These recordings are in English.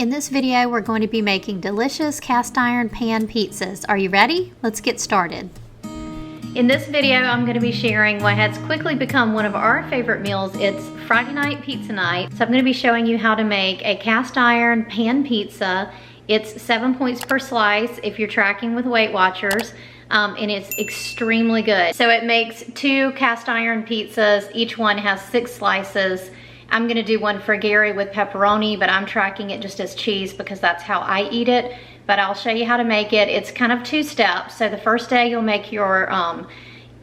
In this video, we're going to be making delicious cast iron pan pizzas. Are you ready? Let's get started. In this video, I'm going to be sharing what has quickly become one of our favorite meals. It's Friday night pizza night. So I'm going to be showing you how to make a cast iron pan pizza. It's 7 points per slice if you're tracking with Weight Watchers. And it's extremely good. So it makes 2 cast iron pizzas. Each one has 6 slices. I'm gonna do one for Gary with pepperoni, but I'm tracking it just as cheese because that's how I eat it. But I'll show you how to make it. It's kind of 2 steps. So the first day you'll make your dough.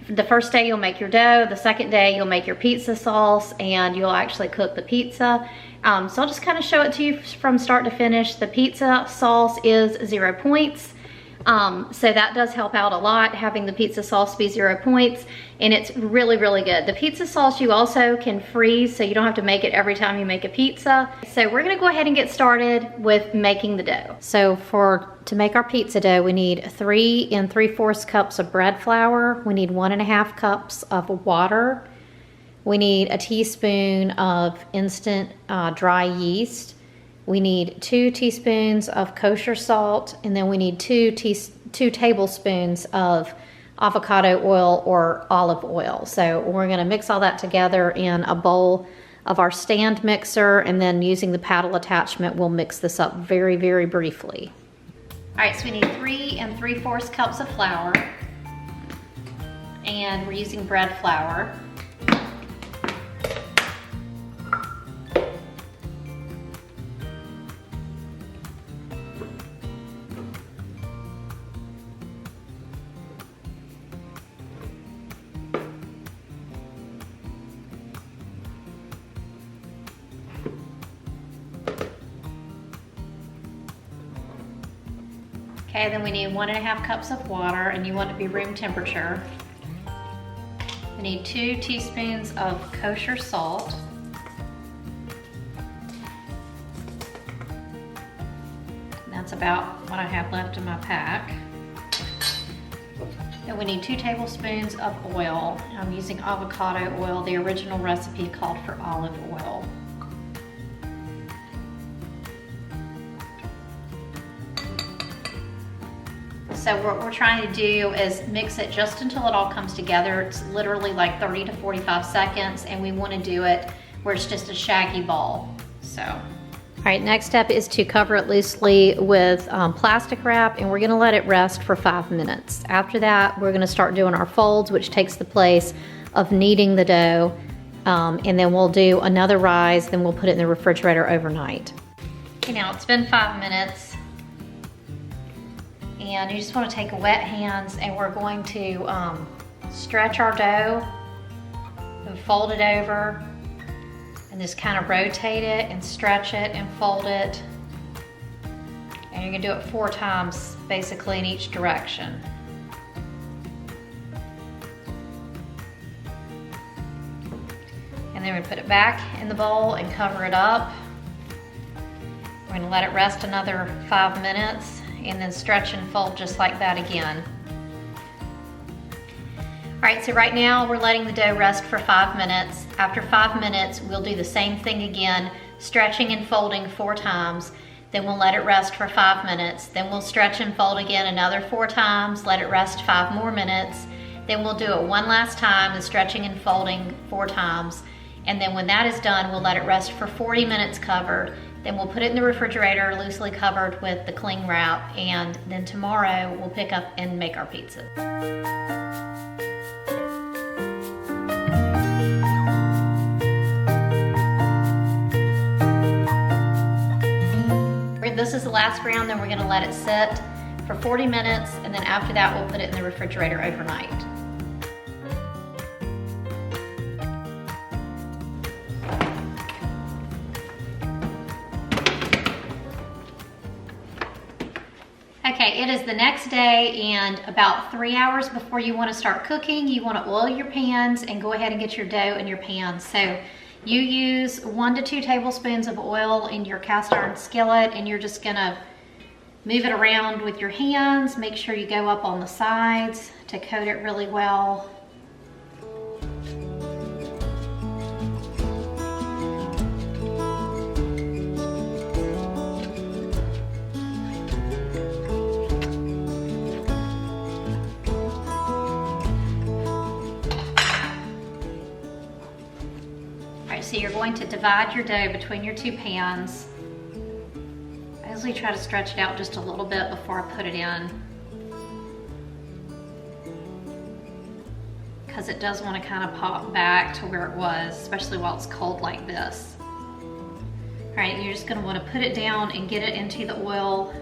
The second day you'll make your pizza sauce, and you'll actually cook the pizza. So I'll just kind of show it to you from start to finish. The pizza sauce is 0 points. So that does help out a lot, having the pizza sauce be 0 points, and it's really, really good. The pizza sauce you also can freeze, so you don't have to make it every time you make a pizza. So we're gonna go ahead and get started with making the dough. So to make our pizza dough, we need 3 3/4 cups of bread flour. We need 1.5 cups of water. We need a teaspoon of instant dry yeast. We need 2 teaspoons of kosher salt, and then we need 2 tablespoons of avocado oil or olive oil. So we're gonna mix all that together in a bowl of our stand mixer, and then using the paddle attachment, we'll mix this up very, very briefly. All right, so we need 3 3/4 cups of flour, and we're using bread flour. Okay, then we need 1.5 cups of water, and you want it to be room temperature. We need 2 teaspoons of kosher salt. That's about what I have left in my pack. Then we need 2 tablespoons of oil. I'm using avocado oil. The original recipe called for olive oil. So what we're trying to do is mix it just until it all comes together. It's literally like 30 to 45 seconds, and we want to do it where it's just a shaggy ball. So, all right, next step is to cover it loosely with plastic wrap, and we're gonna let it rest for 5 minutes. After that, we're gonna start doing our folds, which takes the place of kneading the dough, and then we'll do another rise, then we'll put it in the refrigerator overnight. Okay, now it's been 5 minutes. And you just want to take wet hands, and we're going to stretch our dough and fold it over, and just kind of rotate it and stretch it and fold it. And you're gonna do it 4 times basically in each direction. And then we put it back in the bowl and cover it up. We're gonna let it rest another 5 minutes, and then stretch and fold just like that again. All right, so right now we're letting the dough rest for 5 minutes. After 5 minutes, we'll do the same thing again, stretching and folding 4 times. Then we'll let it rest for 5 minutes. Then we'll stretch and fold again another 4 times, let it rest 5 more minutes. Then we'll do it one last time, the stretching and folding 4 times. And then when that is done, we'll let it rest for 40 minutes covered. Then we'll put it in the refrigerator, loosely covered with the cling wrap, and then tomorrow we'll pick up and make our pizza. This is the last round, then we're gonna let it sit for 40 minutes, and then after that we'll put it in the refrigerator overnight. Okay, it is the next day, and about 3 hours before you want to start cooking, you want to oil your pans and go ahead and get your dough in your pans. So you use 1 to 2 tablespoons of oil in your cast iron skillet, and you're just gonna move it around with your hands. Make sure you go up on the sides to coat it really well. So you're going to divide your dough between your two pans. I usually try to stretch it out just a little bit before I put it in, because it does want to kind of pop back to where it was, especially while it's cold like this. All right, you're just going to want to put it down and get it into the oil,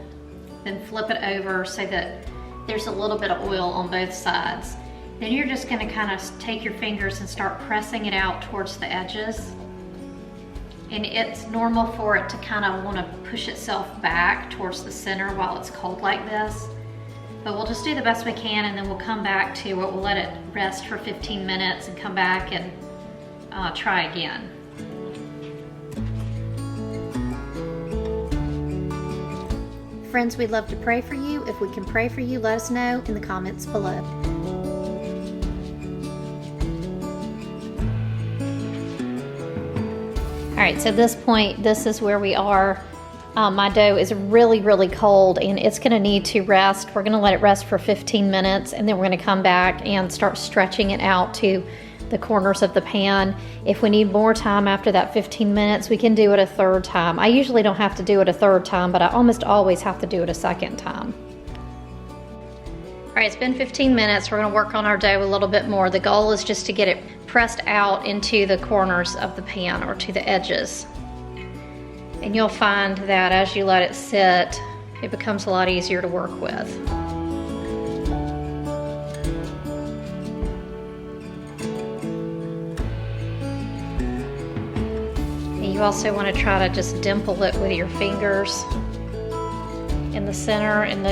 then flip it over so that there's a little bit of oil on both sides. Then you're just going to kind of take your fingers and start pressing it out towards the edges. And it's normal for it to kind of want to push itself back towards the center while it's cold like this. But we'll just do the best we can, and then we'll come back to it. We'll let it rest for 15 minutes and come back and try again. Friends, we'd love to pray for you. If we can pray for you, let us know in the comments below. All right, so at this point, this is where we are. My dough is really, really cold, and it's gonna need to rest. We're gonna let it rest for 15 minutes, and then we're gonna come back and start stretching it out to the corners of the pan. If we need more time after that 15 minutes, we can do it a third time. I usually don't have to do it a third time, but I almost always have to do it a second time. All right, it's been 15 minutes. We're gonna work on our dough a little bit more. The goal is just to get it pressed out into the corners of the pan or to the edges. And you'll find that as you let it sit, it becomes a lot easier to work with. You also want to try to just dimple it with your fingers in the center, and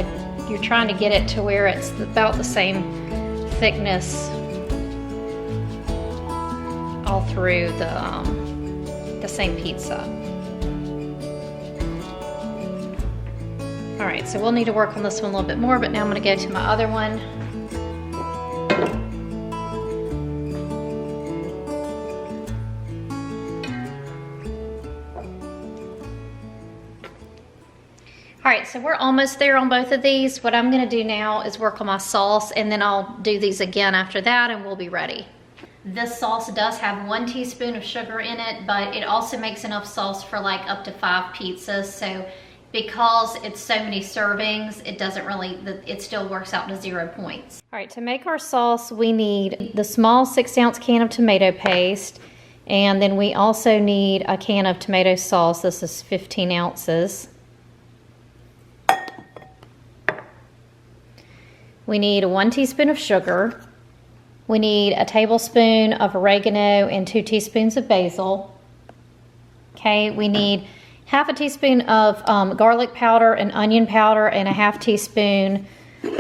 you're trying to get it to where it's about the same thickness all through the same pizza. All right, so we'll need to work on this one a little bit more, but now I'm going to go to my other one. All right, so we're almost there on both of these. What I'm gonna do now is work on my sauce, and then I'll do these again after that, and we'll be ready. This sauce does have 1 teaspoon of sugar in it, but it also makes enough sauce for like up to 5 pizzas. So because it's so many servings, it doesn't really, it still works out to 0 points. All right, to make our sauce, we need the small 6-ounce can of tomato paste, and then we also need a can of tomato sauce. This is 15 ounces. We need 1 teaspoon of sugar. We need a tablespoon of oregano and 2 teaspoons of basil. Okay, we need half a teaspoon of garlic powder and onion powder, and a half teaspoon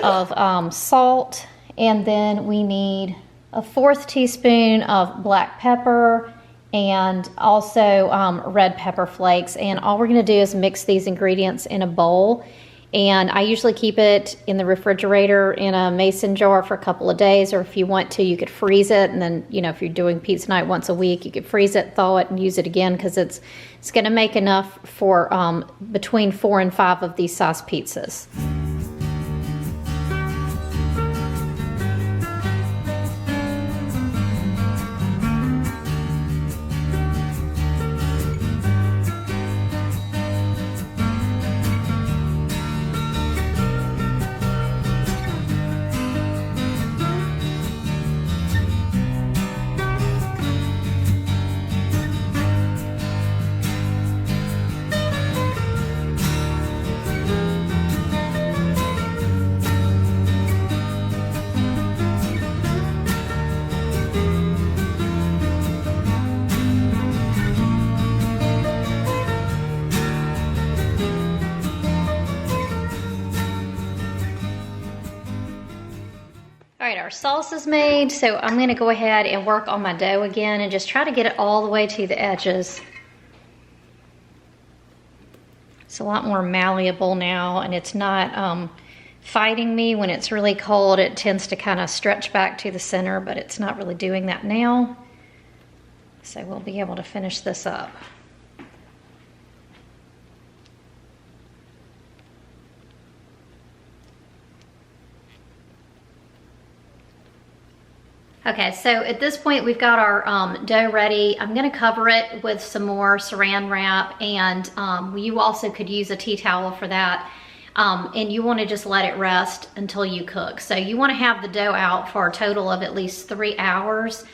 of salt. And then we need a 1/4 teaspoon of black pepper and also red pepper flakes. And all we're gonna do is mix these ingredients in a bowl. And I usually keep it in the refrigerator in a mason jar for a couple of days, or if you want to, you could freeze it. And then, you know, if you're doing pizza night once a week, you could freeze it, thaw it, and use it again, because it's gonna make enough for between 4 and 5 of these size pizzas. All right, our sauce is made, so I'm gonna go ahead and work on my dough again and just try to get it all the way to the edges. It's a lot more malleable now, and it's not fighting me when it's really cold. It tends to kind of stretch back to the center, but it's not really doing that now. So we'll be able to finish this up. Okay, so at this point we've got our dough ready. I'm gonna cover it with some more saran wrap, and you also could use a tea towel for that. And you wanna just let it rest until you cook. So you wanna have the dough out for a total of at least 3 hours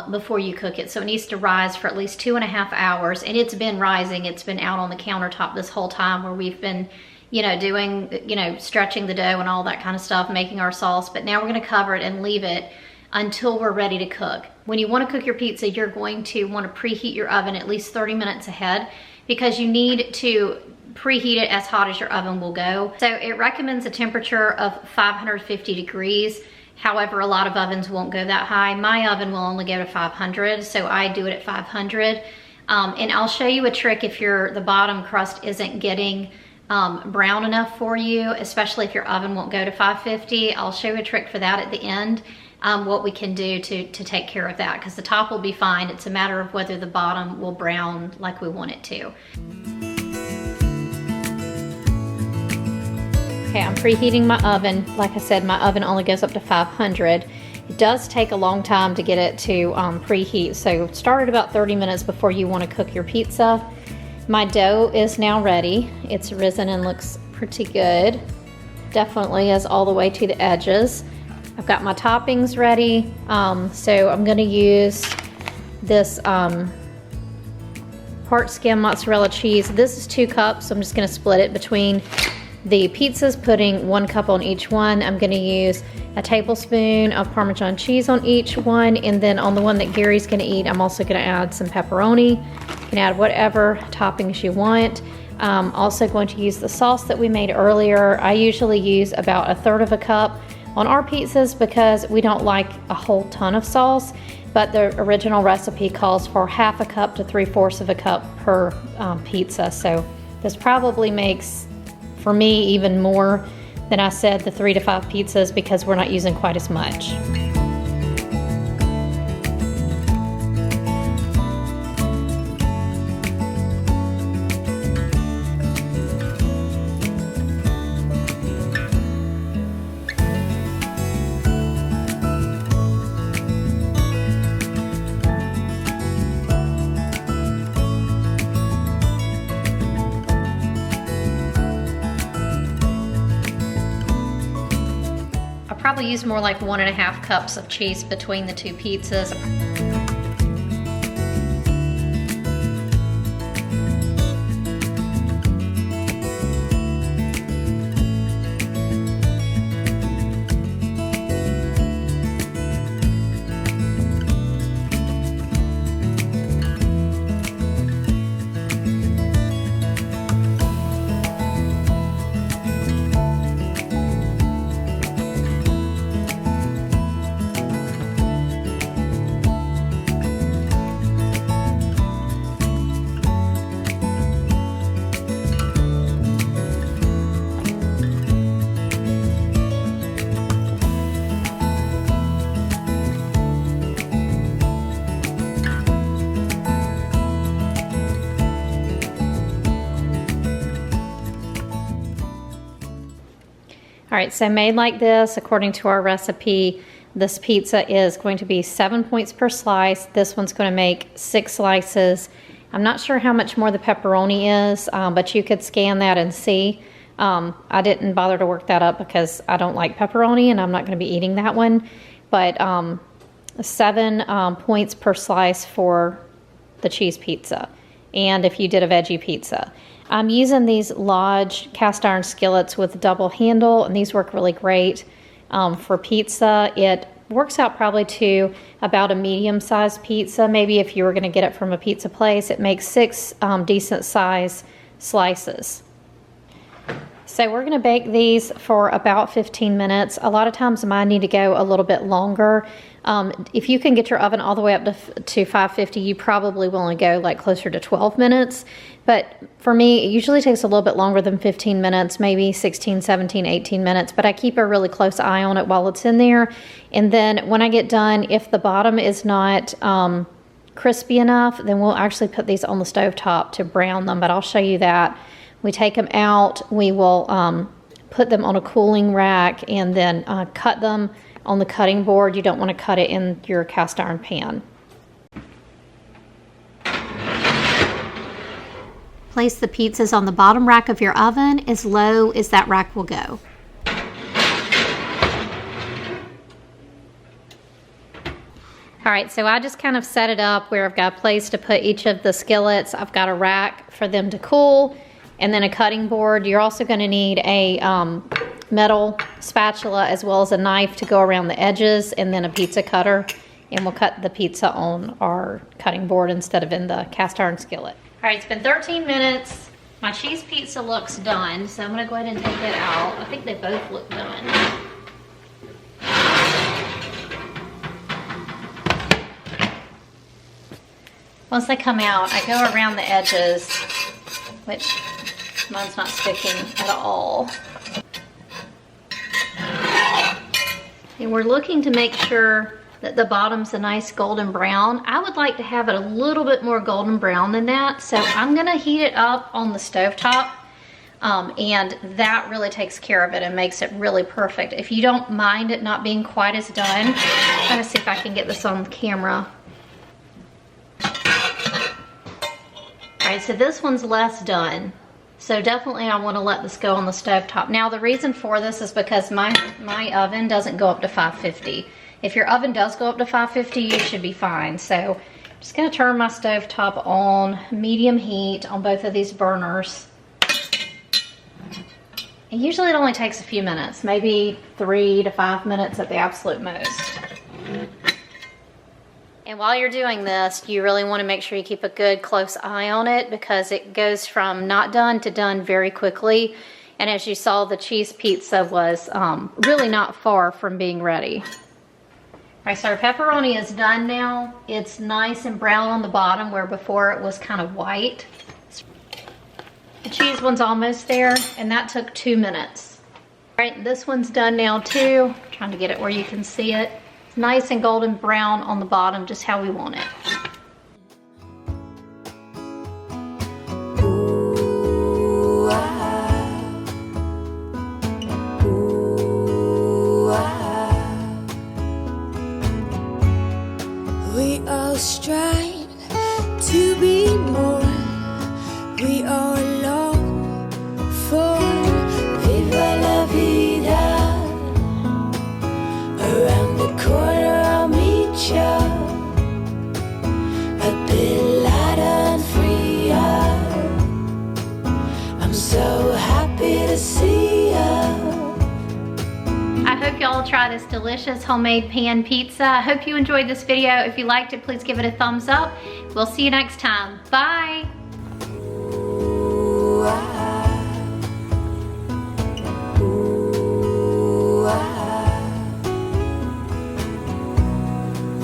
before you cook it. So it needs to rise for at least 2.5 hours, and it's been rising. It's been out on the countertop this whole time where we've been, you know, doing, you know, stretching the dough and all that kind of stuff, making our sauce. But now we're gonna cover it and leave it until we're ready to cook. When you wanna cook your pizza, you're going to wanna preheat your oven at least 30 minutes ahead, because you need to preheat it as hot as your oven will go. So it recommends a temperature of 550 degrees. However, a lot of ovens won't go that high. My oven will only go to 500, so I do it at 500. And I'll show you a trick if the bottom crust isn't getting brown enough for you, especially if your oven won't go to 550. I'll show you a trick for that at the end, what we can do to take care of that, because the top will be fine. It's a matter of whether the bottom will brown like we want it to. Okay, I'm preheating my oven. Like I said, my oven only goes up to 500. It does take a long time to get it to preheat, so start at about 30 minutes before you want to cook your pizza. My dough is now ready. It's risen and looks pretty good. Definitely is all the way to the edges. I've got my toppings ready, so I'm going to use this part skim mozzarella cheese. This is 2 cups, so I'm just going to split it between the pizzas, putting 1 cup on each one. I'm gonna use a tablespoon of Parmesan cheese on each one, and then on the one that Gary's gonna eat, I'm also gonna add some pepperoni. You can add whatever toppings you want. Also going to use the sauce that we made earlier. I usually use about 1/3 of a cup on our pizzas because we don't like a whole ton of sauce, but the original recipe calls for 1/2 cup to 3/4 of a cup per pizza. So this probably makes, for me, even more than I said, the 3 to 5 pizzas, because we're not using quite as much. Probably use more like 1.5 cups of cheese between the 2 pizzas. All right, so made like this, according to our recipe, this pizza is going to be 7 points per slice. This one's going to make 6 slices. I'm not sure how much more the pepperoni is, but you could scan that and see. I didn't bother to work that up because I don't like pepperoni and I'm not going to be eating that one. But 7 points per slice for the cheese pizza, and if you did a veggie pizza. I'm using these Lodge cast iron skillets with double handle, and these work really great for pizza. It works out probably to about a medium-sized pizza. Maybe if you were going to get it from a pizza place, it makes 6 decent-sized slices. So we're going to bake these for about 15 minutes. A lot of times mine need to go a little bit longer. If you can get your oven all the way up to 550, you probably will only go like closer to 12 minutes. But for me, it usually takes a little bit longer than 15 minutes, maybe 16, 17, 18 minutes. But I keep a really close eye on it while it's in there. And then when I get done, if the bottom is not crispy enough, then we'll actually put these on the stovetop to brown them. But I'll show you that. We take them out, we will put them on a cooling rack and then cut them on the cutting board. You don't want to cut it in your cast iron pan. Place the pizzas on the bottom rack of your oven as low as that rack will go. All right, so I just kind of set it up where I've got a place to put each of the skillets. I've got a rack for them to cool, and then a cutting board. You're also going to need a metal spatula as well as a knife to go around the edges, and then a pizza cutter. And we'll cut the pizza on our cutting board instead of in the cast iron skillet. All right, it's been 13 minutes. My cheese pizza looks done, so I'm going to go ahead and take it out. I think they both look done. Once they come out, I go around the edges, which mine's not sticking at all. And we're looking to make sure that the bottom's a nice golden brown. I would like to have it a little bit more golden brown than that, so I'm gonna heat it up on the stovetop, and that really takes care of it and makes it really perfect. If you don't mind it not being quite as done, I'm gonna see if I can get this on camera. All right, so this one's less done. So definitely I want to let this go on the stovetop. Now the reason for this is because my oven doesn't go up to 550. If your oven does go up to 550, you should be fine. So I'm just going to turn my stovetop on medium heat on both of these burners. And usually it only takes a few minutes, maybe 3 to 5 minutes at the absolute most. And while you're doing this, you really want to make sure you keep a good close eye on it, because it goes from not done to done very quickly. And as you saw, the cheese pizza was really not far from being ready. All right, so our pepperoni is done now. It's nice and brown on the bottom where before it was kind of white. The cheese one's almost there, and that took 2 minutes. All right, this one's done now too. I'm trying to get it where you can see it. Nice and golden brown on the bottom, just how we want it. Ooh, we all strive to be more. We all long for viva la vida. Around the corner I'll meet ya, a bit lighter and freer. I'm so happy to see ya. I hope y'all try this delicious homemade pan pizza. I hope you enjoyed this video. If you liked it, please give it a thumbs up. We'll see you next time. Bye. Ooh,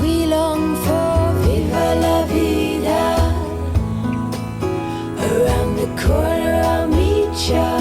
we long for viva la vida. Around the corner I'll meet ya.